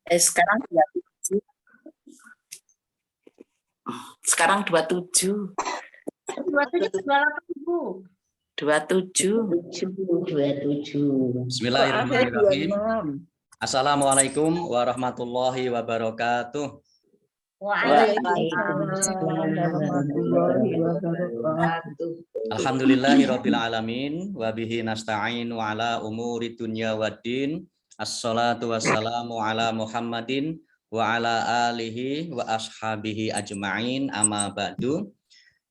Sekarang 27. Sekarang 27. 27 Bu. 27. 27. Bismillahirrahmanirrahim. Assalamualaikum warahmatullahi wabarakatuh. Waalaikumsalam warahmatullahi wabarakatuh. Alhamdulillahirabbil alamin wa bihi nasta'inu ala umuri dunya waddin. Assalatu wassalamu ala Muhammadin wa ala alihi wa ashabihi ajma'in, amma ba'du.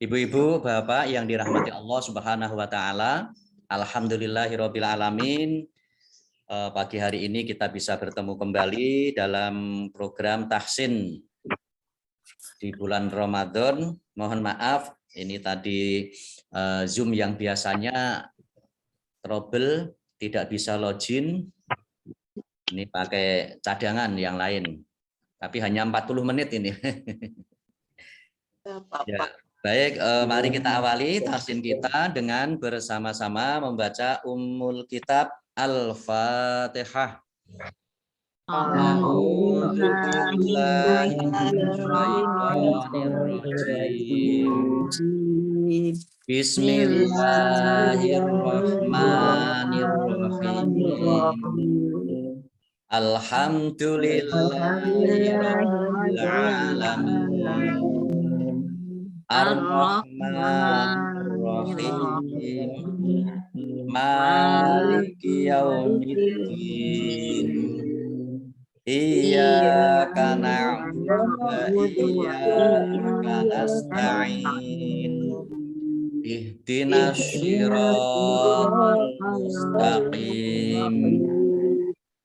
Ibu-ibu, bapak yang dirahmati Allah Subhanahu wa taala, alhamdulillahirabbil alamin. Pagi hari ini kita bisa bertemu kembali dalam program tahsin di bulan Ramadan. Mohon maaf, ini tadi Zoom yang biasanya trouble, tidak bisa login. Ini pakai cadangan yang lain. Tapi hanya 40 menit ini. Ya, baik, mari kita awali tahsin kita dengan bersama-sama membaca Ummul Kitab Al-Fatihah. Bismillahirrahmanirrahim. Alhamdulillahirabbil alamin. Ar-Rahmanir-Rahim. Maliki yaumiddin. Iyyaka na'budu wa iyyaka nasta'in. Ihdinas shiratal mustaqim.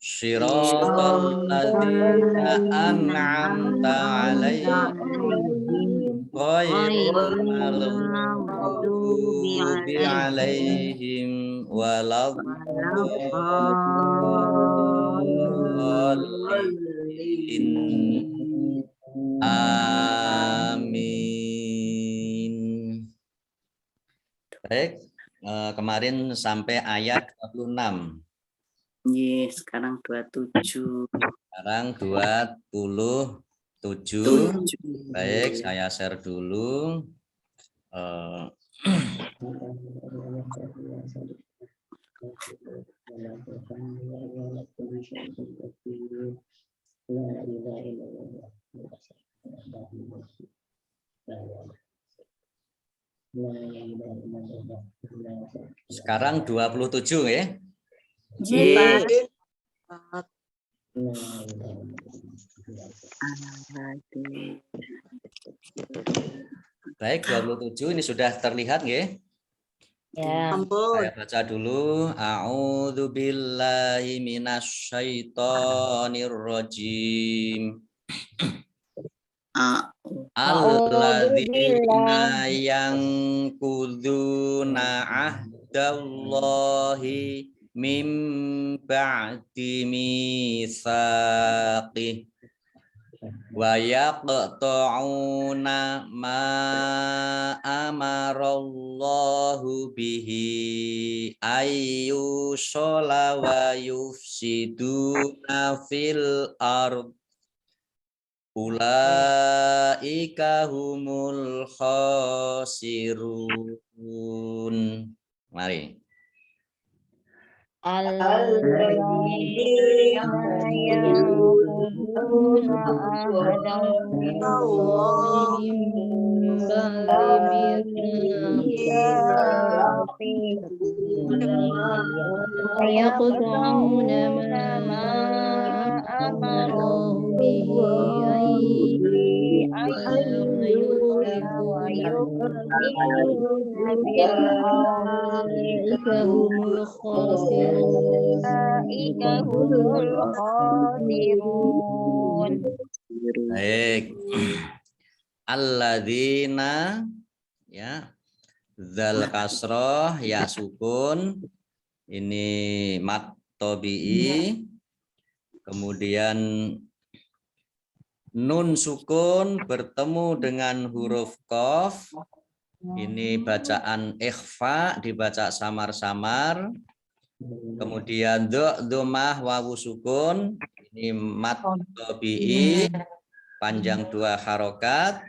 Shiratal ladzina an'amta 'alaihim ghairil maghdubi 'alaihim waladdallin. Amin. Baik, kemarin sampai ayat 26. Sekarang 27. Sekarang 27. Baik, saya share dulu. Sekarang 27 ya. Baik, 27 ini sudah terlihat nggih? Ya. Saya baca dulu. A'udzu billahi minasyaitonir rajim. Alladzina yanquduna ahdallahi mim ba'di mitsaqih wa yaqta'una ma amarallahu bihi ayyushala wa yufsiduna fil ard ulaika humul khasirun. Mari. Alladzina yanquduna ahdallahi min ba'di mitsaqih wa yaqta'una ma amaru bihi Baik. Alladzina, ya, dzal kasroh, ya sukun, ini mat tobi'i, kemudian nun sukun bertemu dengan huruf qaf, ini bacaan ikhfa, dibaca samar-samar, kemudian dhammah wawu sukun, Ini mat tabi'i panjang 2 harokat.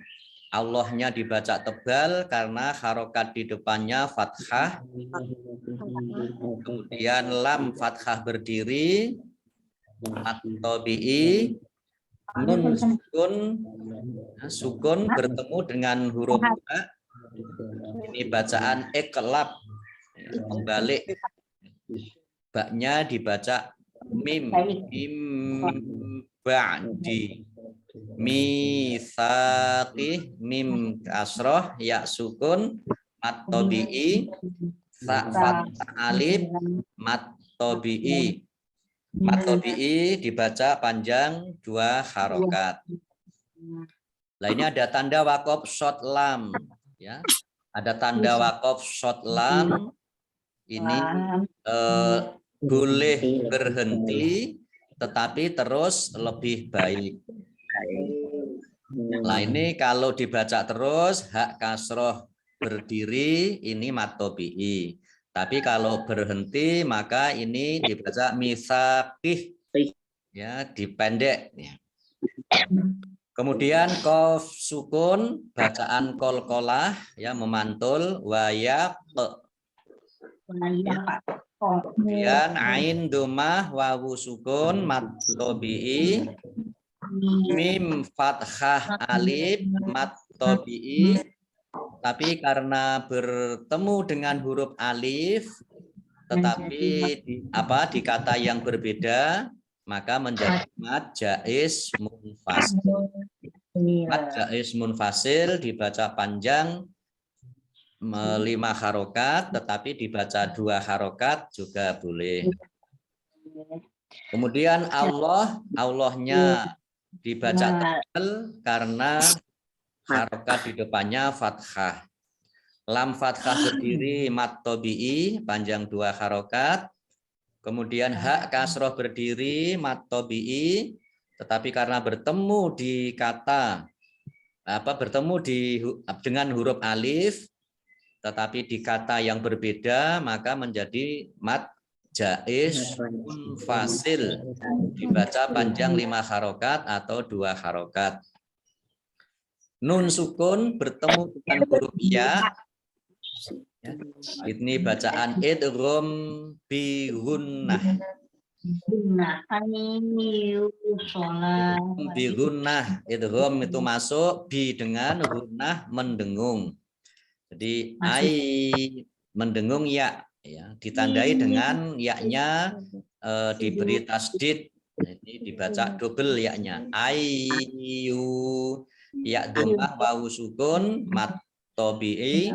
Allahnya dibaca tebal karena harokat di depannya fathah. Kemudian lam fathah berdiri, mat tabi'i, nun sukun bertemu dengan huruf ba. Ini bacaan iqlab, kembali. Baknya dibaca mim, mim ba'di. Mitsaqi, mim kasroh, ya sukun, mat tabi'i, sa fathah alif, mat tabi'i. Mat tabi'i dibaca panjang 2 harokat. Nah, ini ada tanda wakof short lam, ya. Ada tanda wakof short lam. Ini boleh berhenti, tetapi terus lebih baik. Nah, ini kalau dibaca terus hak kasroh berdiri ini mat tabi'i. Tapi kalau berhenti maka ini dibaca misaqih, ya, dipendek. Ya. Kemudian qaf sukun bacaan qalqalah, ya, memantul, wayak. Kemudian ain domah wawu sukun mat tabi'i, mim fathah alif mat tabi'i. Tapi karena bertemu dengan huruf alif tetapi di kata yang berbeda maka menjadi mad jaiz munfasil. Mad jaiz munfasil dibaca panjang 5 harokat, tetapi dibaca 2 harokat juga boleh. Kemudian Allahnya dibaca tebal karena harokat di depannya fathah. Lam fathah berdiri mat tabi'i panjang 2 harokat. Kemudian hak kasroh berdiri mat tabi'i, tetapi karena bertemu di kata dengan huruf alif, tetapi di kata yang berbeda maka menjadi mad jaiz munfasil, dibaca panjang 5 harokat atau 2 harokat. Nun sukun bertemu dengan huruf ya. Ini bacaan idgham bi gunnah. Bi gunnah, idgham itu masuk, bi dengan gunnah mendengung. Jadi ai mendengung ya, ditandai dengan yaknya diberi tasdid. Ini dibaca double yaknya. Ayu, ya dhammah wawu sukun mat tabi'i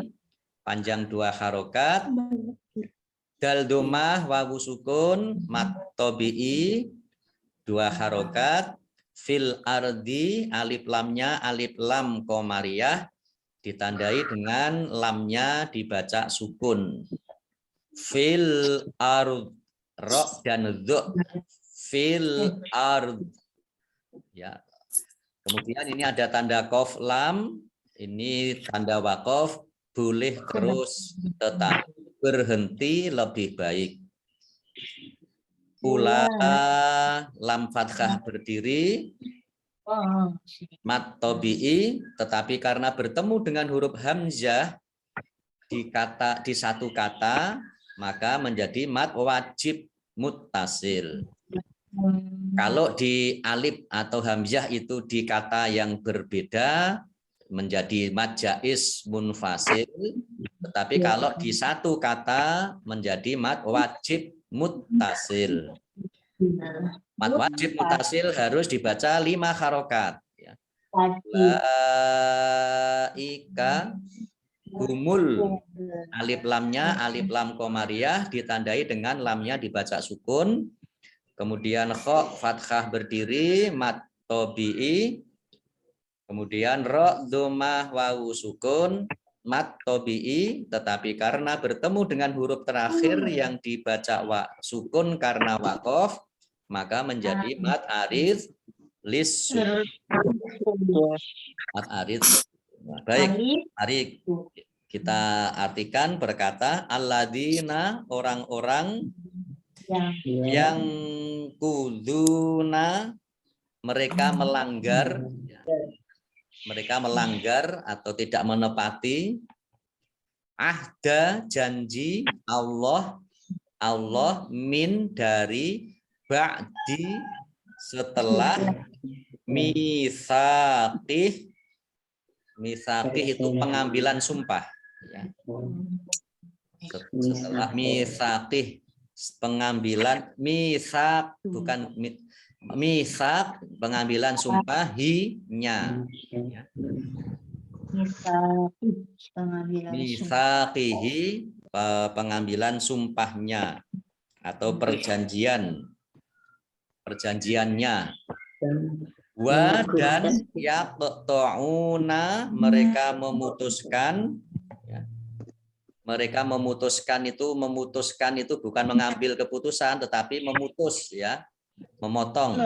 panjang 2 harokat. Dal dhammah wawu sukun mat tabi'i 2 harokat. Fil ardi alif lamnya alif lam qamariyah ditandai dengan lamnya dibaca sukun. Fil ard, ro dan dhu. Fil ard, ya. Kemudian ini ada tanda qaf lam, ini tanda wakof, boleh terus tetapi berhenti lebih baik. Pula lam fathah berdiri mat tabi'i, tetapi karena bertemu dengan huruf hamzah di satu kata maka menjadi mad wajib muttasil. Kalau di alif atau hamzah itu di kata yang berbeda menjadi mad jaiz munfasil, tetapi kalau di satu kata menjadi mad wajib muttasil. Mad wajib muttasil harus dibaca 5 harokat. Laika humul, alif lamnya alif lam qamariyah ditandai dengan lamnya dibaca sukun. Kemudian kha fathah berdiri mat tabi'i. Kemudian ro dhammah wawu sukun mat tabi'i, tetapi karena bertemu dengan huruf terakhir yang dibaca sukun karena wakof maka menjadi mat arid lis mat arid. Baik, mari kita artikan berkata alladzina, orang-orang yang kuduna mereka melanggar, atau tidak menepati ahda janji Allah min dari ba'di setelah misaqih itu pengambilan sumpah ya. Setelah misaqih pengambilan misak bukan misak pengambilan sumpah hinya ya. Misaqihi pengambilan sumpahnya atau perjanjiannya wa dan yaqta'una mereka memutuskan ya. Mereka memutuskan itu bukan mengambil keputusan tetapi memutus ya, memotong.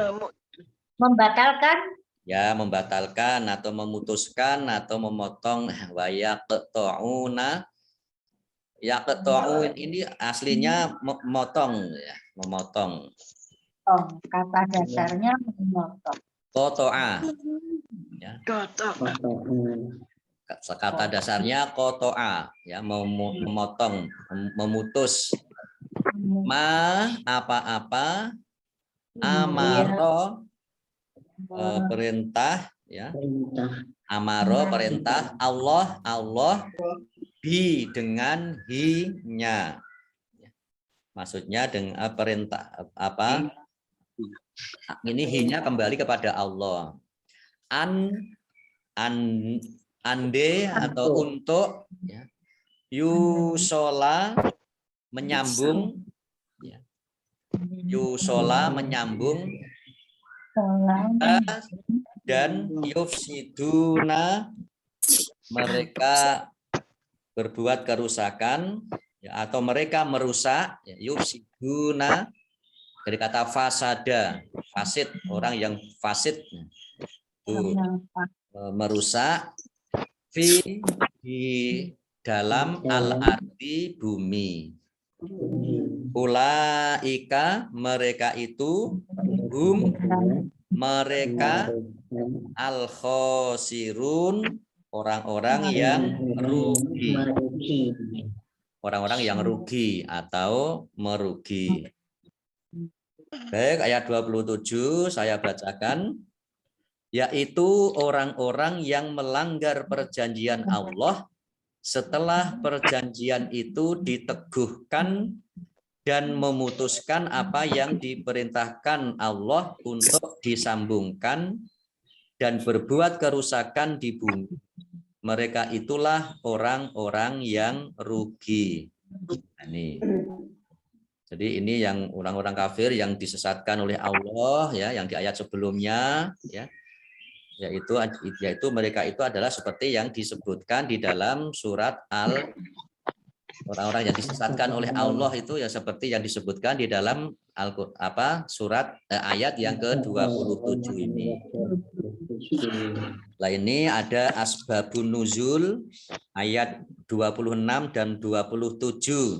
Membatalkan. Ya, membatalkan atau memutuskan atau memotong wa yaqta'una. Yaqta'un ini aslinya memotong ya, memotong. Oh, kata dasarnya memotong. Qata'a. Ya. Kata dasarnya qata'a ya, memotong, memutus. Ma apa-apa amaro perintah ya. Amaro perintah Allah bi dengan hi-nya. Maksudnya dengan perintah apa? Ini hi-nya kembali kepada Allah. Ande atau untuk ya. Yusola menyambung ya. Yusola menyambung dan yufsiduna mereka berbuat kerusakan ya, atau mereka merusak ya, yufsiduna dari kata fasada, fasid, orang yang fasid itu merusak di dalam al-ardi bumi. Ulaika mereka itu mereka al-khosirun orang-orang yang rugi. Orang-orang yang rugi atau merugi. Baik, ayat 27 saya bacakan. Yaitu orang-orang yang melanggar perjanjian Allah setelah perjanjian itu diteguhkan dan memutuskan apa yang diperintahkan Allah untuk disambungkan dan berbuat kerusakan di bumi. Mereka itulah orang-orang yang rugi. Ini. Jadi ini yang orang-orang kafir yang disesatkan oleh Allah ya, yang di ayat sebelumnya ya. Yaitu mereka itu adalah seperti yang disebutkan di dalam surat orang-orang yang disesatkan oleh Allah itu ya seperti yang disebutkan di dalam surat ayat yang ke-27 ini. Nah, ini ada asbabun nuzul ayat 26 dan 27.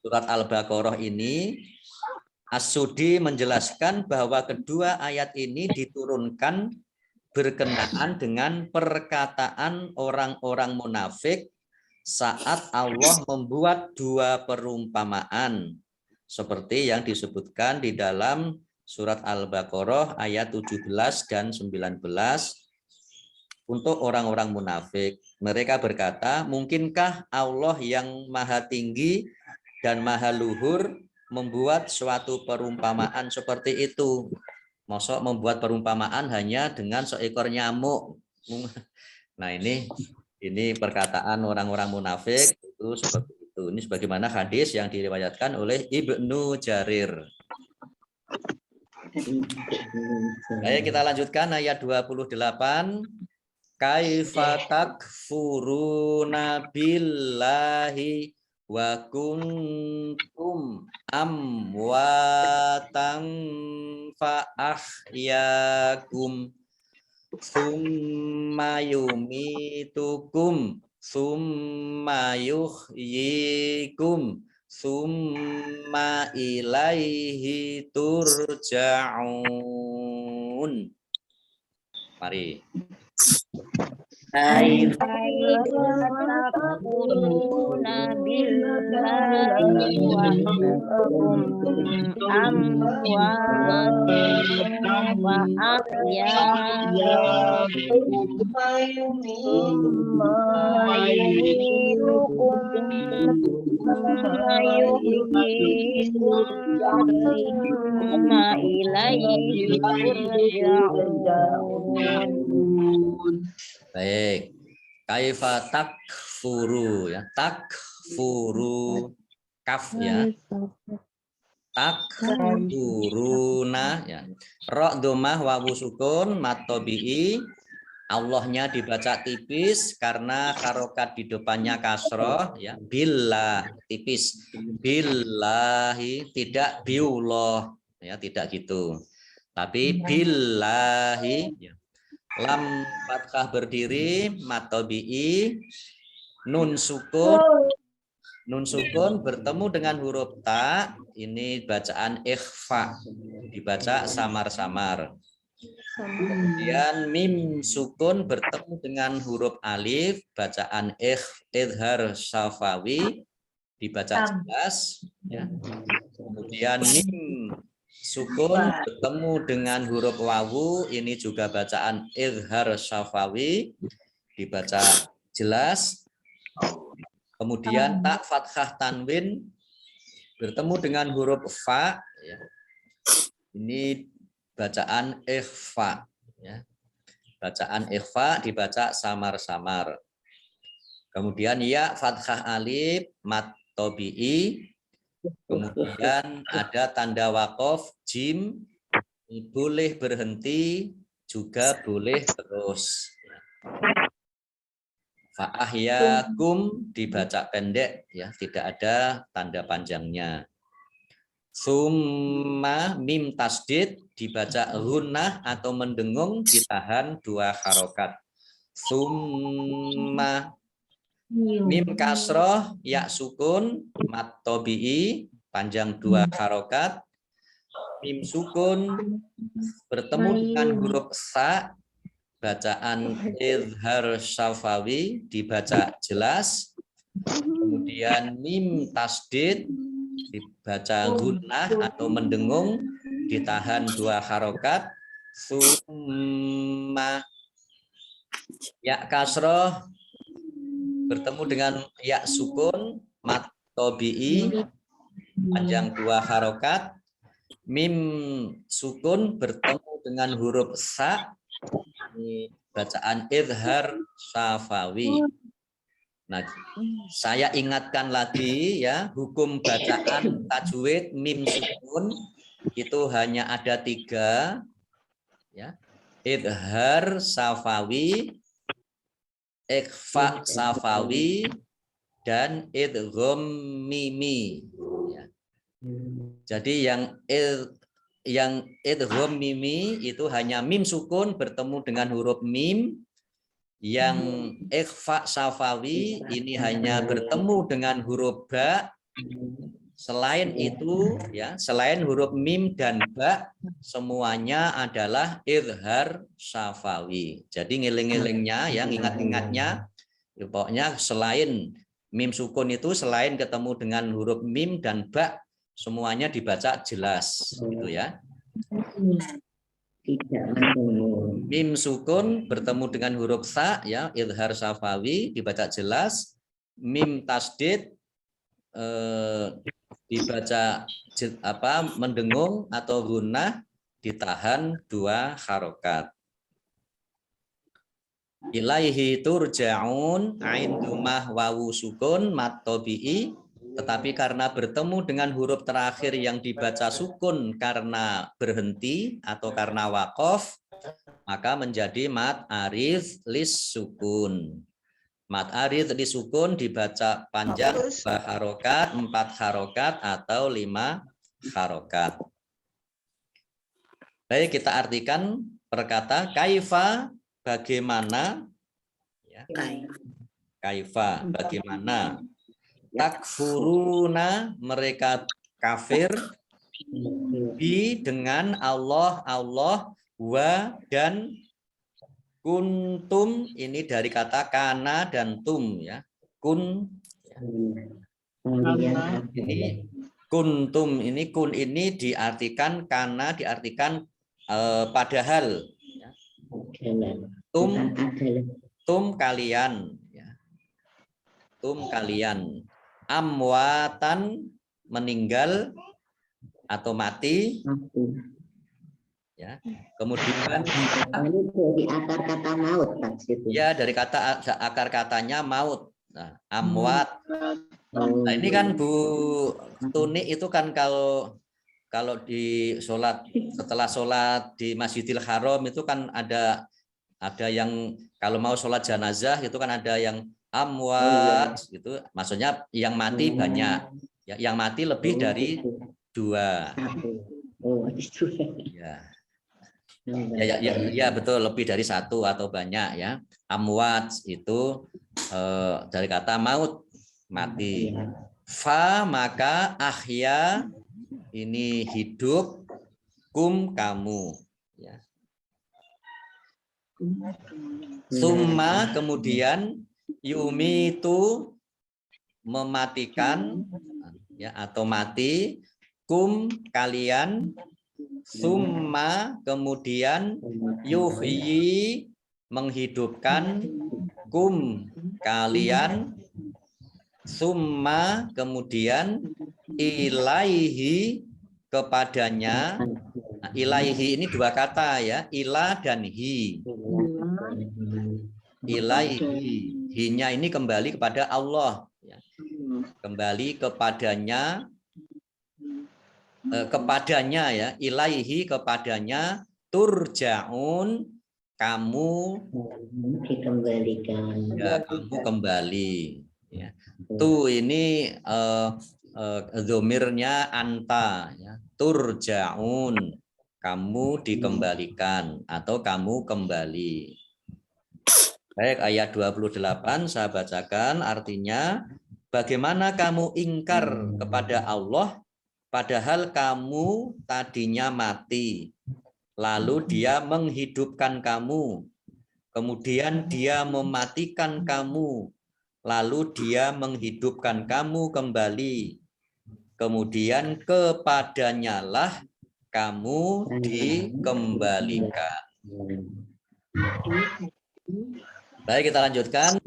Surat Al-Baqarah ini As-Sudi menjelaskan bahwa kedua ayat ini diturunkan berkenaan dengan perkataan orang-orang munafik saat Allah membuat dua perumpamaan seperti yang disebutkan di dalam surat Al-Baqarah ayat 17 dan 19 untuk orang-orang munafik. Mereka berkata, mungkinkah Allah yang maha tinggi dan maha luhur membuat suatu perumpamaan seperti itu? Mosok membuat perumpamaan hanya dengan seekor nyamuk. Nah ini perkataan orang-orang munafik itu seperti itu. Ini sebagaimana hadis yang diriwayatkan oleh Ibnu Jarir. Baik, kita lanjutkan ayat 28. Kaifa takfuruna billahi wa kuntum amwatan fa ahyakum summa yumitukum summa yuhyikum summa ilaihi turja'un. Mari. Kaifa takfuruna billahi wa antum amwatun wa ahya'un thumma yumitukum thumma yuhyikum thumma ilaihi turja'un. Baik. Kaifa takfuru ya. Takfuru kaf ya. Takfuruna ya. Ra dhammah wawu sukun mat tabi'i. Allahnya dibaca tipis karena harokat di depannya kasroh ya. Billah tipis. Billahi tidak biullah ya, tidak gitu. Tapi billahi ya. Lam fathah berdiri mat tabi'i, nun sukun bertemu dengan huruf ta, ini bacaan ikhfa, dibaca samar-samar. Kemudian mim sukun bertemu dengan huruf alif, bacaan idhar syafawi, dibaca jelas ya. Kemudian mim sukun bertemu dengan huruf wawu, ini juga bacaan idhar syafawi, dibaca jelas. Kemudian tak fathah tanwin bertemu dengan huruf fa ya. Ini bacaan ikhfa ya. Bacaan ikhfa dibaca samar-samar. Kemudian ya fathah alif mat tabi'i. Kemudian ada tanda waqaf jim, boleh berhenti juga boleh terus. Fa'ahyakum dibaca pendek ya, tidak ada tanda panjangnya. Summa mim tasdid dibaca gunnah atau mendengung, ditahan 2 harokat. Summa mim kasroh ya sukun mat tabi'i panjang 2 harokat. Mim sukun bertemu dengan huruf sa, bacaan idhar syafawi, dibaca jelas. Kemudian mim tasdid dibaca gunnah atau mendengung, ditahan 2 harokat. Summa ya kasroh bertemu dengan ya sukun mat tabi'i panjang 2 harokat. Mim sukun bertemu dengan huruf sa, ini bacaan idhar syafawi. Nah, saya ingatkan lagi ya, hukum bacaan tajwid mim sukun itu hanya ada 3 ya. Idhar syafawi, ikhfa syafawi, dan idgham mimi ya. Jadi yang idgham mimi itu hanya mim sukun bertemu dengan huruf mim. Yang ikhfa syafawi ini hanya bertemu dengan huruf ba. Selain itu ya, selain huruf mim dan ba, semuanya adalah idhar syafawi. Jadi ngiling-ngilingnya, yang ingat-ingatnya, ya, pokoknya selain mim sukun itu, selain ketemu dengan huruf mim dan ba, semuanya dibaca jelas, gitu ya. Mim sukun bertemu dengan huruf sa ya, idhar syafawi, dibaca jelas. Mim tasdid dibaca mendengung atau gunnah, ditahan 2 harokat. Ilaihi turja'un, ain dhammah wawu sukun mat tabi'i, tetapi karena bertemu dengan huruf terakhir yang dibaca sukun karena berhenti atau karena waqaf, maka menjadi mat aridh lis sukun. Mat aridh lis sukun dibaca panjang 2 harokat, 4 harokat, atau 5 harokat. Baik, kita artikan perkata kaifa, bagaimana ya. Kaifa, bagaimana. takfuruna mereka kafir bi dengan Allah wa dan kuntum ini dari kata kana dan tum ya. Ini kuntum ini kun ini diartikan kana diartikan padahal ya. Tum kalian ya. Tum kalian amwatan meninggal atau mati ya. Kemudian ini dari akar kata maut maksudnya. Ya dari kata akar katanya maut. Nah, amwat. Nah, ini kan Bu Tuni itu kan kalau di sholat setelah sholat di Masjidil Haram itu kan ada yang kalau mau sholat jenazah itu kan ada yang amwat gitu. Maksudnya yang mati banyak. Ya, yang mati lebih dari 2. Ya betul lebih dari 1 atau banyak ya. Amwat itu dari kata maut mati. Fa maka ahya ini hidup kum kamu ya. Summa kemudian yumi itu mematikan ya atau mati kum kalian. Summa kemudian yuhyi menghidupkan kum kalian. Summa kemudian ilaihi kepadanya. Nah, ilaihi ini 2 kata ya, ila dan hi. Ilaihi, hinya ini kembali kepada Allah ya. Kembali kepadanya ya, ilaihi kepadanya turjaun kamu dikembalikan. Ya, kamu kembali ya. Tu ini dhomirnya anta ya. Turjaun kamu dikembalikan atau kamu kembali. Baik, ayat 28 saya bacakan artinya bagaimana kamu ingkar kepada Allah padahal kamu tadinya mati, lalu Dia menghidupkan kamu, kemudian Dia mematikan kamu, lalu Dia menghidupkan kamu kembali, kemudian kepadanya lah kamu dikembalikan. Baik, kita lanjutkan.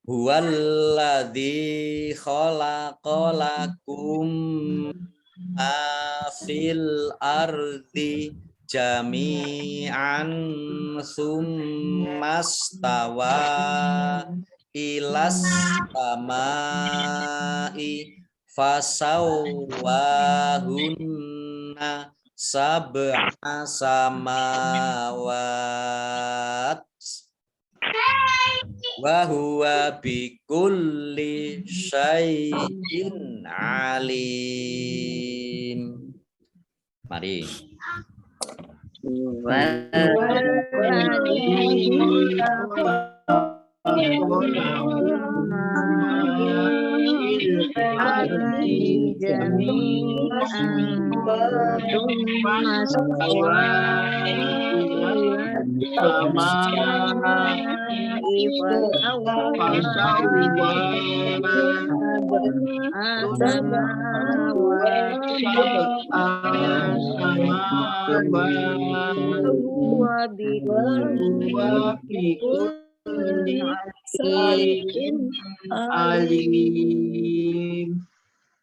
Huwallazi khalaqalakum fil ardi jami'an summastawa ilas samai fasawwahunna sab'a samawat wa huwa bikulli syai'in alim. Mari.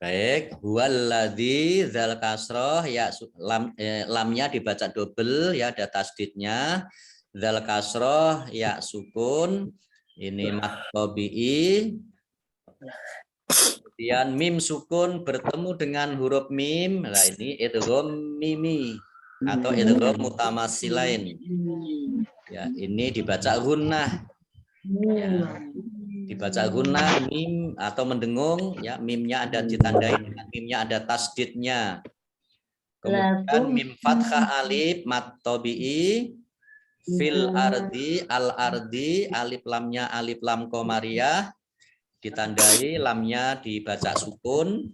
Baik, huwallazi zal kasroh ya lamnya dibaca double ya ada tasdidnya. Zal kasroh ya sukun ini mad tabi'i. Kemudian mim sukun bertemu dengan huruf mim. Nah ini idgham mimi atau idgham mutamatsilain. Ya, ini dibaca gunnah. Ya. Dibaca gunnah mim atau mendengung ya, mimnya ada ditandai dengan mimnya ada tasdidnya. Kemudian mim fathah alif mad tabi'i fil ardi al ardi alif lamnya alif lam qamariyah ditandai lamnya dibaca sukun,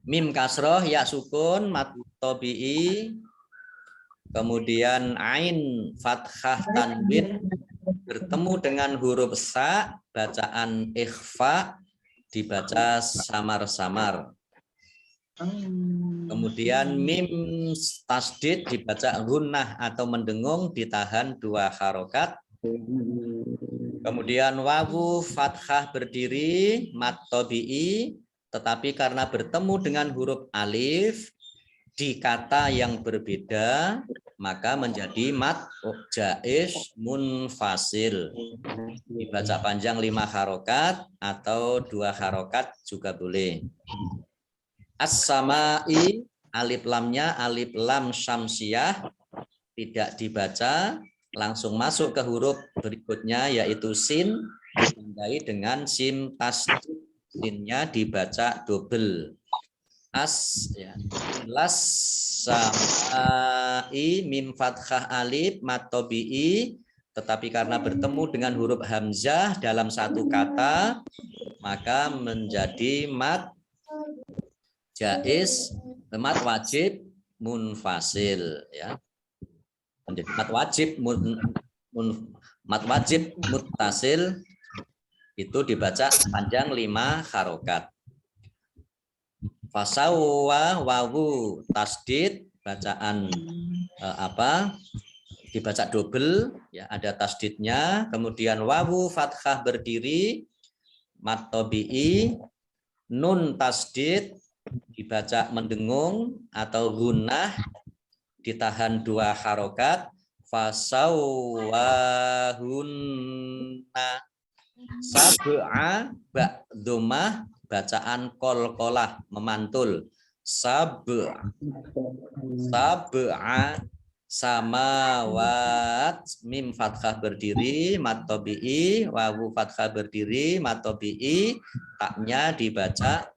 mim kasroh ya sukun mat tabi'i, kemudian ain fathah tanwin bertemu dengan huruf sa, bacaan ikhfa dibaca samar-samar. Kemudian mim tasdid dibaca gunnah atau mendengung, ditahan 2 harokat. Kemudian wawu fathah berdiri mat tabi'i, tetapi karena bertemu dengan huruf alif di kata yang berbeda maka menjadi mat jaiz munfasil, dibaca panjang 5 harokat atau 2 harokat juga boleh. As-sama'i, alif lamnya alif lam syamsiyah tidak dibaca, langsung masuk ke huruf berikutnya yaitu sin, ditandai dengan sim tasdid, sinnya dibaca double. Las samai mim fathah alif mat tabi'i, tetapi karena bertemu dengan huruf hamzah dalam satu kata maka menjadi mat jaiz, mat wajib munfasil, ya. Menjadi mat wajib muttasil itu dibaca panjang 5 harokat. Fasawwa wawu tasdid, bacaan dibaca double, ya, ada tasdidnya. Kemudian wawu fathah berdiri mat tabi'i, nun tasdid dibaca mendengung atau gunnah, ditahan 2 harokat. Fasawwahunna sab'a ba'dumah, bacaan kolkolah memantul, sab'a samawat mim fathah berdiri mat tabi'i, wawu fathah berdiri mat tabi'i, taknya dibaca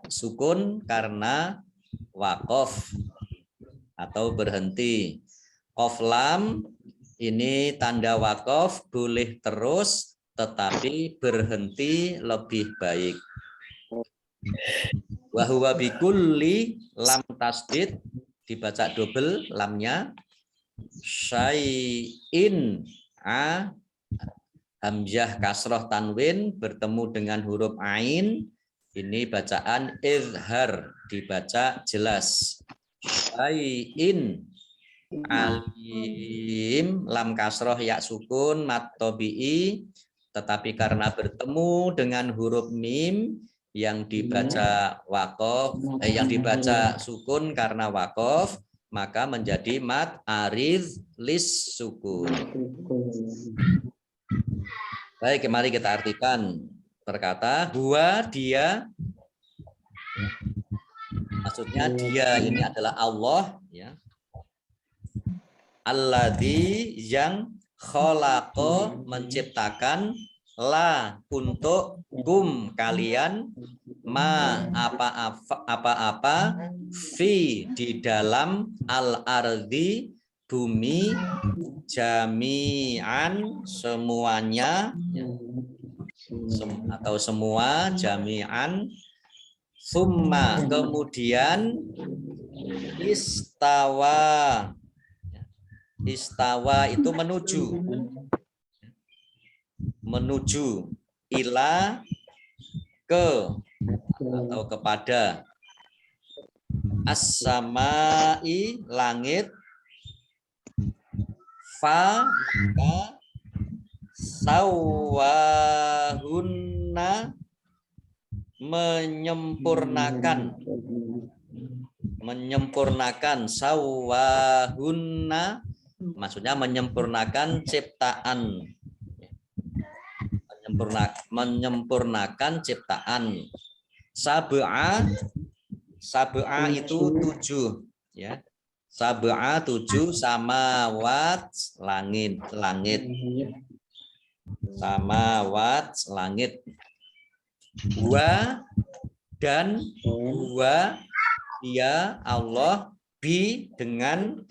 sukun karena waqaf atau berhenti. Qaf lam ini tanda waqaf, boleh terus tetapi berhenti lebih baik. Wa huwa bikulli lam tasdid dibaca double lamnya, syai'in hamzah kasroh tanwin bertemu dengan huruf ain, ini bacaan izhar dibaca jelas. Syai'in alim lam kasroh ya sukun mat tabi'i, tetapi karena bertemu dengan huruf mim yang dibaca waqaf, yang dibaca sukun karena waqaf, maka menjadi mat aridh lis sukun. Baik, mari kita artikan. Berkata huwa dia, maksudnya dia ini adalah Allah, ya. Alladzi yang khalaqa menciptakan, la untuk kum kalian, ma apa-apa fi di dalam, al ardi bumi, jami'an semuanya, atau semua, jami'an, summa kemudian, istawa itu menuju ila ke atau kepada, as-samai langit, fa maka, sawahunna menyempurnakan, sawahunna maksudnya menyempurnakan ciptaan, menyempurnakan ciptaan. Sab'a itu 7, ya. Sab'a 7, samawat langit, samawat langit. Wa dan huwa dia Allah, bi dengan,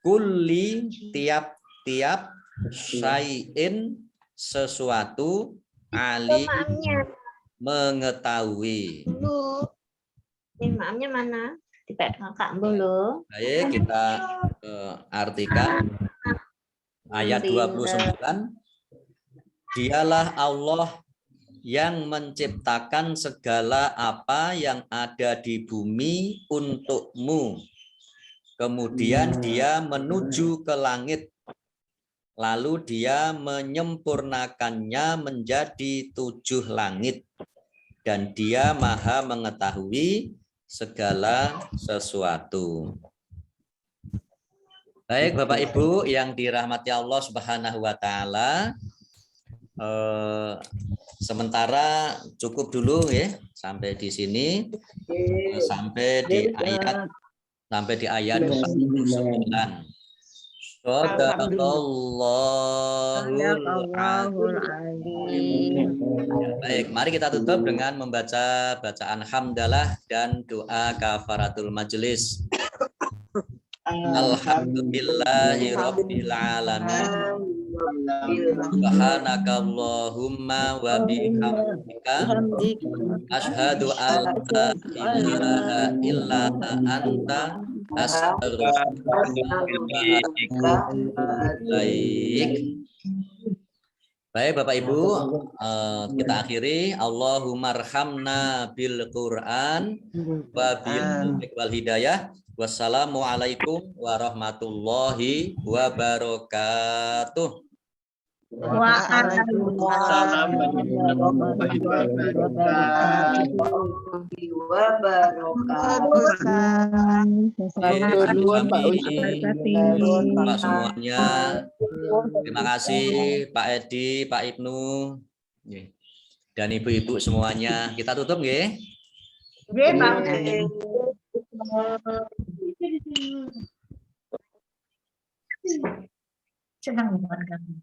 kulli tiap-tiap, syai'in sesuatu, alim Maamnya mengetahui. dulu. Maamnya mana? Tidak kakak dulu. Baik, kita artikan ayat 29. Dialah Allah yang menciptakan segala apa yang ada di bumi untukmu. Kemudian dia menuju ke langit. Lalu dia menyempurnakannya menjadi 7 langit. Dan dia maha mengetahui segala sesuatu. Baik Bapak Ibu yang dirahmati Allah Subhanahu wa taala. Sementara cukup dulu ya sampai di sini. Sampai di ayat 49. Shadaqallahul azim. Baik, mari kita tutup dengan membaca bacaan hamdalah dan doa kafaratul majelis. Alhamdulillahi rabbil alamin. Subhanakallahumma wa bihamdika asyhadu an la ilaha illa anta astaghfiruka. Baik Bapak Ibu, kita akhiri. Allahumma arhamna bil Qur'an wa bil wal hidayah. Wassalamualaikum warahmatullahi wabarakatuh. Waalaikumsalam warahmatullahi wabarakatuh. Pak semuanya. Terima kasih Pak Edi, Pak Ibnu, dan ibu-ibu semuanya. Kita tutup nggih. Nggih, Bang. Senang banget kami.